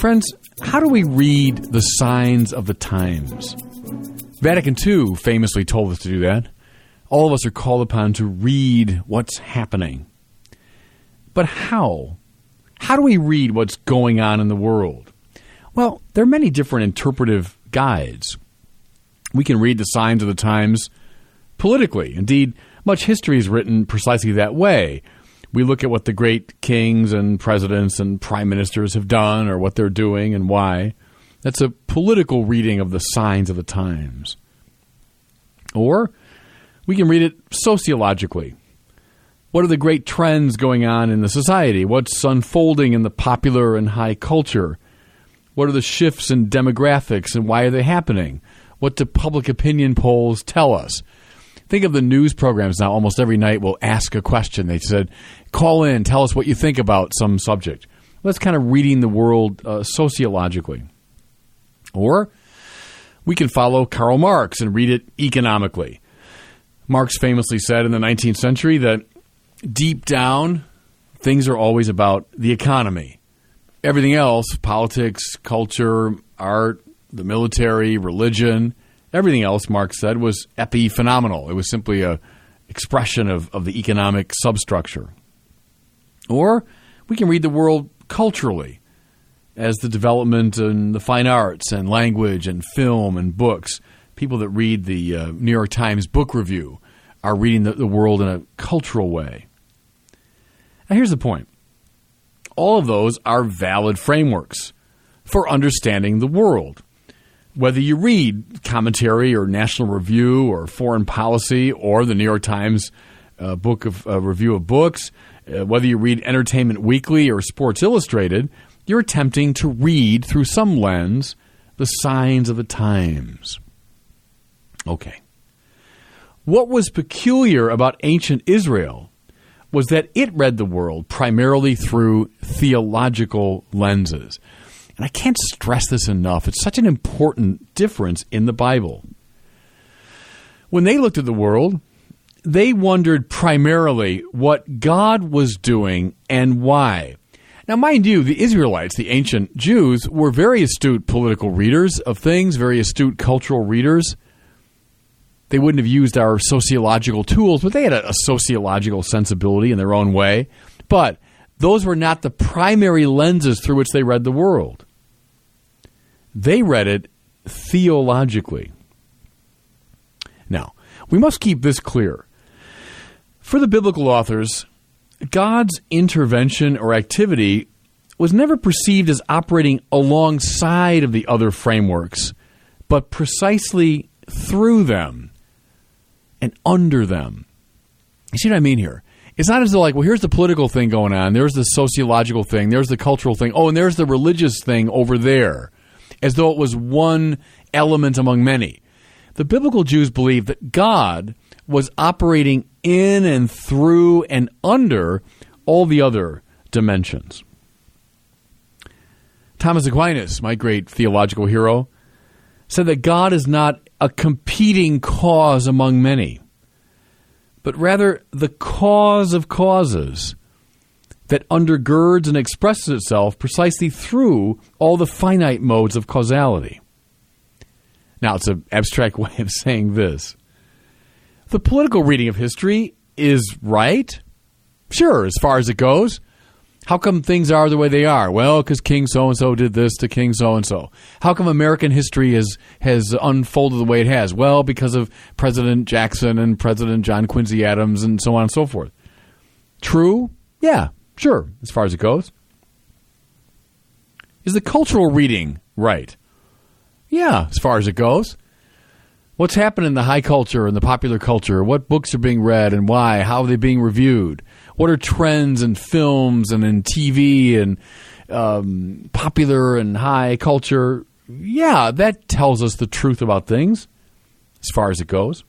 Friends, how do we read the signs of the times? Vatican II famously told us to do that. All of us are called upon to read what's happening. But how? How do we read what's going on in the world? Well, there are many different interpretive guides. We can read the signs of the times politically. Indeed, much history is written precisely that way. We look at what the great kings and presidents and prime ministers have done or what they're doing and why. That's a political reading of the signs of the times. Or we can read it sociologically. What are the great trends going on in the society? What's unfolding in the popular and high culture? What are the shifts in demographics and why are they happening? What do public opinion polls tell us? Think of the news programs now. Almost every night we'll ask a question. They said, call in, tell us what you think about some subject. That's kind of reading the world sociologically. Or we can follow Karl Marx and read it economically. Marx famously said in the 19th century that deep down, things are always about the economy. Everything else, politics, culture, art, the military, religion, everything else, Marx said, was epiphenomenal. It was simply an expression of the economic substructure. Or we can read the world culturally as the development in the fine arts and language and film and books. People that read the New York Times Book Review are reading the world in a cultural way. Now, here's the point. All of those are valid frameworks for understanding the world. Whether you read commentary or National Review or Foreign Policy or the New York Times review of books, whether you read Entertainment Weekly or Sports Illustrated, you're attempting to read through some lens the signs of the times. Okay. What was peculiar about ancient Israel was that it read the world primarily through theological lenses. And I can't stress this enough. It's such an important difference in the Bible. When they looked at the world, they wondered primarily what God was doing and why. Now, mind you, the Israelites, the ancient Jews, were very astute political readers of things, very astute cultural readers. They wouldn't have used our sociological tools, but they had a sociological sensibility in their own way. But those were not the primary lenses through which they read the world. They read it theologically. Now, we must keep this clear. For the biblical authors, God's intervention or activity was never perceived as operating alongside of the other frameworks, but precisely through them and under them. You see what I mean here? It's not as though like, well, here's the political thing going on, there's the sociological thing, there's the cultural thing, oh, and there's the religious thing over there, as though it was one element among many. The biblical Jews believed that God was operating in and through and under all the other dimensions. Thomas Aquinas, my great theological hero, said that God is not a competing cause among many, but rather the cause of causes that undergirds and expresses itself precisely through all the finite modes of causality. Now, it's an abstract way of saying this. The political reading of history is right. Sure, as far as it goes. How come things are the way they are? Well, because King so-and-so did this to King so-and-so. How come American history has unfolded the way it has? Well, because of President Jackson and President John Quincy Adams and so on and so forth. True? Yeah, sure, as far as it goes. Is the cultural reading right? Yeah, as far as it goes. What's happening in the high culture and the popular culture? What books are being read and why? How are they being reviewed? What are trends in films and in TV and popular and high culture? Yeah, that tells us the truth about things as far as it goes.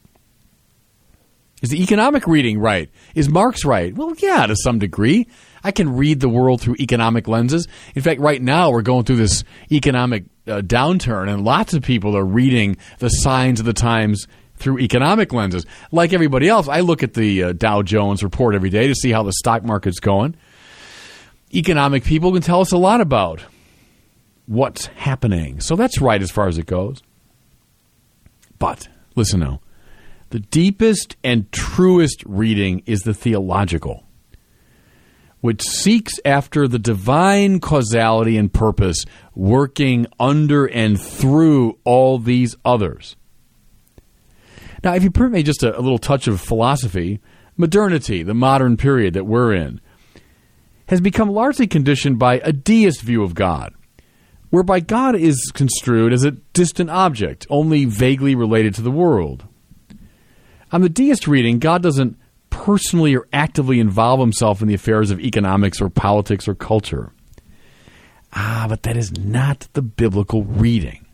Is the economic reading right? Is Marx right? Well, yeah, to some degree. I can read the world through economic lenses. In fact, right now we're going through this economic downturn, and lots of people are reading the signs of the times through economic lenses. Like everybody else, I look at the Dow Jones report every day to see how the stock market's going. Economic people can tell us a lot about what's happening. So that's right as far as it goes. But, listen now, the deepest and truest reading is the theological, which seeks after the divine causality and purpose working under and through all these others. Now, if you permit me just a little touch of philosophy, modernity, the modern period that we're in, has become largely conditioned by a deist view of God, whereby God is construed as a distant object, only vaguely related to the world. On the deist reading, God doesn't personally or actively involve himself in the affairs of economics or politics or culture. But that is not the biblical reading.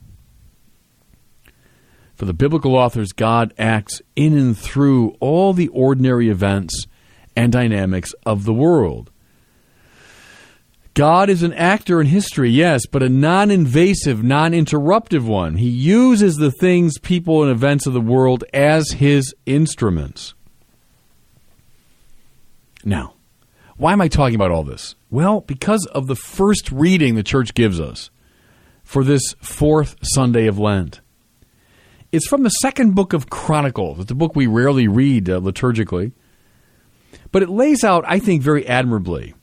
For the biblical authors, God acts in and through all the ordinary events and dynamics of the world. God is an actor in history, yes, but a non-invasive, non-interruptive one. He uses the things, people, and events of the world as his instruments. Now, why am I talking about all this? Well, because of the first reading the church gives us for this fourth Sunday of Lent. It's from the second book of Chronicles. It's a book we rarely read liturgically. But it lays out, I think, very admirably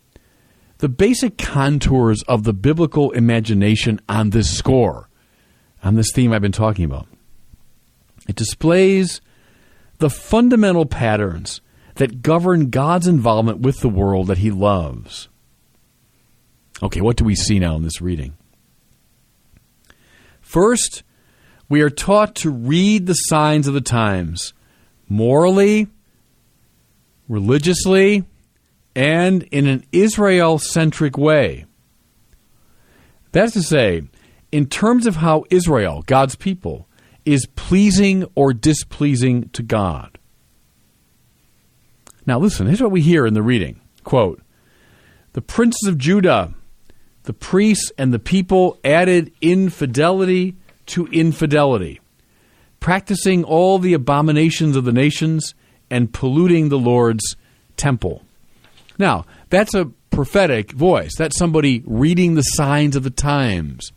the basic contours of the biblical imagination on this score, on this theme I've been talking about. It displays the fundamental patterns that govern God's involvement with the world that he loves. Okay, what do we see now in this reading? First, we are taught to read the signs of the times, morally, religiously, and in an Israel-centric way. That's to say, in terms of how Israel, God's people, is pleasing or displeasing to God. Now listen, here's what we hear in the reading. Quote, "The princes of Judah, the priests and the people added infidelity to infidelity, practicing all the abominations of the nations and polluting the Lord's temple." Now, that's a prophetic voice. That's somebody reading the signs of the times.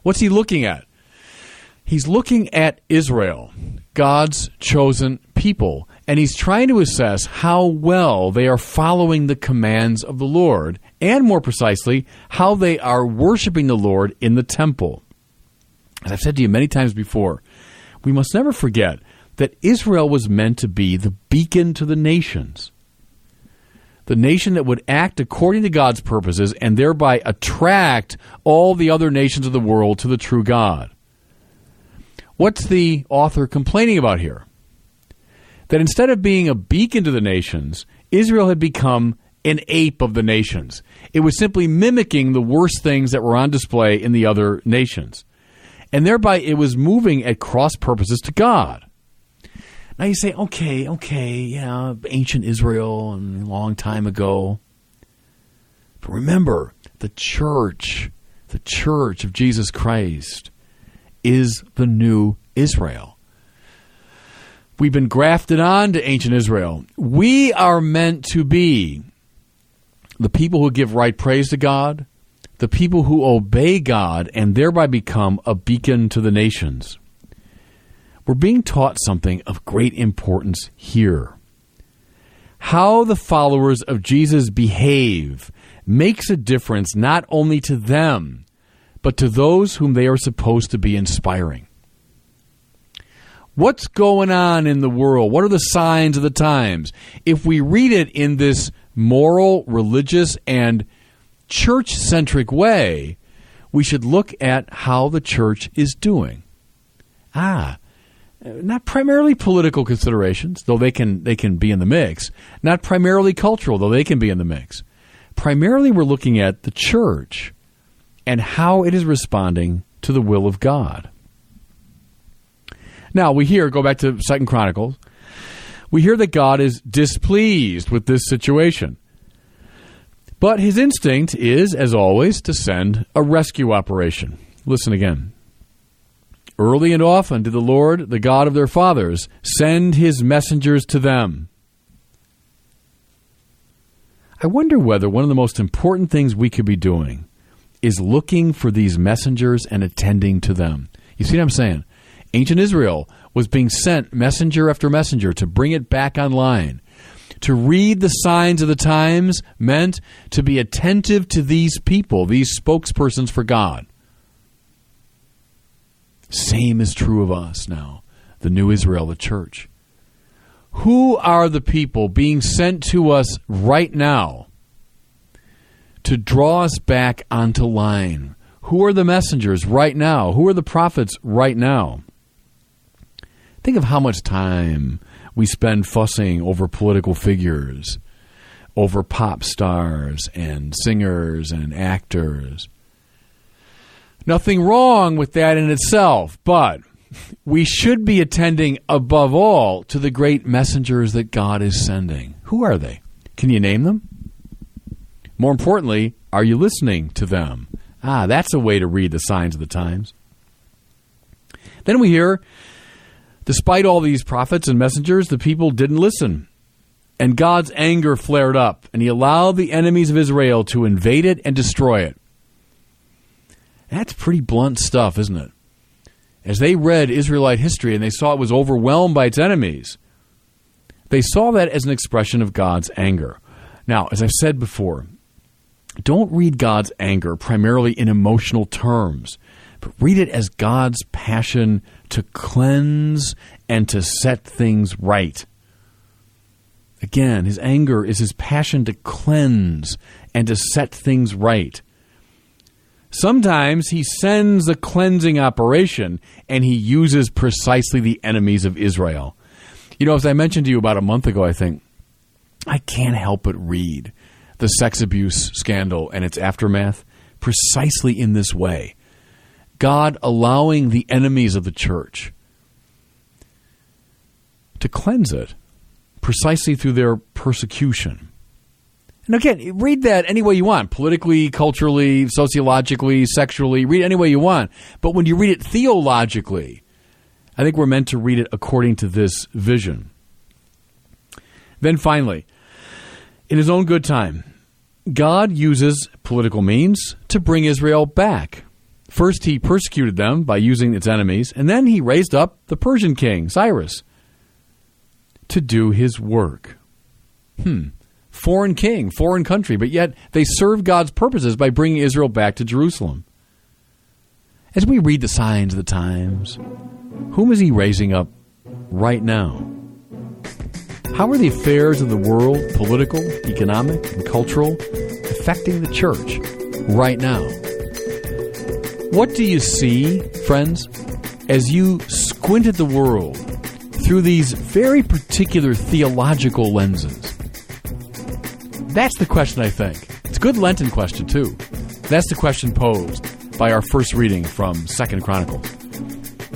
What's he looking at? He's looking at Israel, God's chosen people, and he's trying to assess how well they are following the commands of the Lord, and more precisely, how they are worshiping the Lord in the temple. As I've said to you many times before, we must never forget that Israel was meant to be the beacon to the nations. The nation that would act according to God's purposes and thereby attract all the other nations of the world to the true God. What's the author complaining about here? That instead of being a beacon to the nations, Israel had become an ape of the nations. It was simply mimicking the worst things that were on display in the other nations. And thereby it was moving at cross purposes to God. Now you say, okay, yeah, ancient Israel and a long time ago. But remember, the church of Jesus Christ is the new Israel. We've been grafted on to ancient Israel. We are meant to be the people who give right praise to God, the people who obey God and thereby become a beacon to the nations. We're being taught something of great importance here. How the followers of Jesus behave makes a difference not only to them, but to those whom they are supposed to be inspiring. What's going on in the world? What are the signs of the times? If we read it in this moral, religious, and church-centric way, we should look at how the church is doing. Not primarily political considerations, though they can be in the mix. Not primarily cultural, though they can be in the mix. Primarily, we're looking at the church and how it is responding to the will of God. Now, go back to 2 Chronicles, we hear that God is displeased with this situation. But his instinct is, as always, to send a rescue operation. Listen again. "Early and often did the Lord, the God of their fathers, send his messengers to them." I wonder whether one of the most important things we could be doing is looking for these messengers and attending to them. You see what I'm saying? Ancient Israel was being sent messenger after messenger to bring it back online. To read the signs of the times meant to be attentive to these people, these spokespersons for God. Same is true of us now, the new Israel, the church. Who are the people being sent to us right now to draw us back onto line? Who are the messengers right now? Who are the prophets right now? Think of how much time we spend fussing over political figures, over pop stars and singers and actors. Nothing wrong with that in itself, but we should be attending above all to the great messengers that God is sending. Who are they? Can you name them? More importantly, are you listening to them? That's a way to read the signs of the times. Then we hear, despite all these prophets and messengers, the people didn't listen. And God's anger flared up, and he allowed the enemies of Israel to invade it and destroy it. That's pretty blunt stuff, isn't it? As they read Israelite history and they saw it was overwhelmed by its enemies, they saw that as an expression of God's anger. Now, as I've said before, don't read God's anger primarily in emotional terms, but read it as God's passion to cleanse and to set things right. Again, his anger is his passion to cleanse and to set things right. Sometimes he sends a cleansing operation and he uses precisely the enemies of Israel. You know, as I mentioned to you about a month ago, I think, I can't help but read the sex abuse scandal and its aftermath precisely in this way. God allowing the enemies of the church to cleanse it precisely through their persecution. And again, read that any way you want, politically, culturally, sociologically, sexually, read it any way you want. But when you read it theologically, I think we're meant to read it according to this vision. Then finally, in his own good time, God uses political means to bring Israel back. First, he persecuted them by using its enemies, and then he raised up the Persian king, Cyrus, to do his work. Foreign king, foreign country, but yet they serve God's purposes by bringing Israel back to Jerusalem. As we read the signs of the times, whom is he raising up right now? How are the affairs of the world, political, economic, and cultural, affecting the church right now? What do you see, friends, as you squint at the world through these very particular theological lenses? That's the question, I think. It's a good Lenten question, too. That's the question posed by our first reading from 2 Chronicles.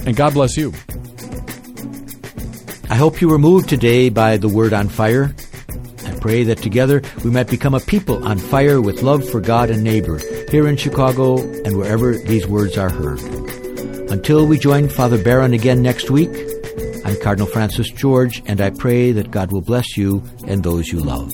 And God bless you. I hope you were moved today by the Word on Fire. I pray that together we might become a people on fire with love for God and neighbor here in Chicago and wherever these words are heard. Until we join Father Barron again next week, I'm Cardinal Francis George, and I pray that God will bless you and those you love.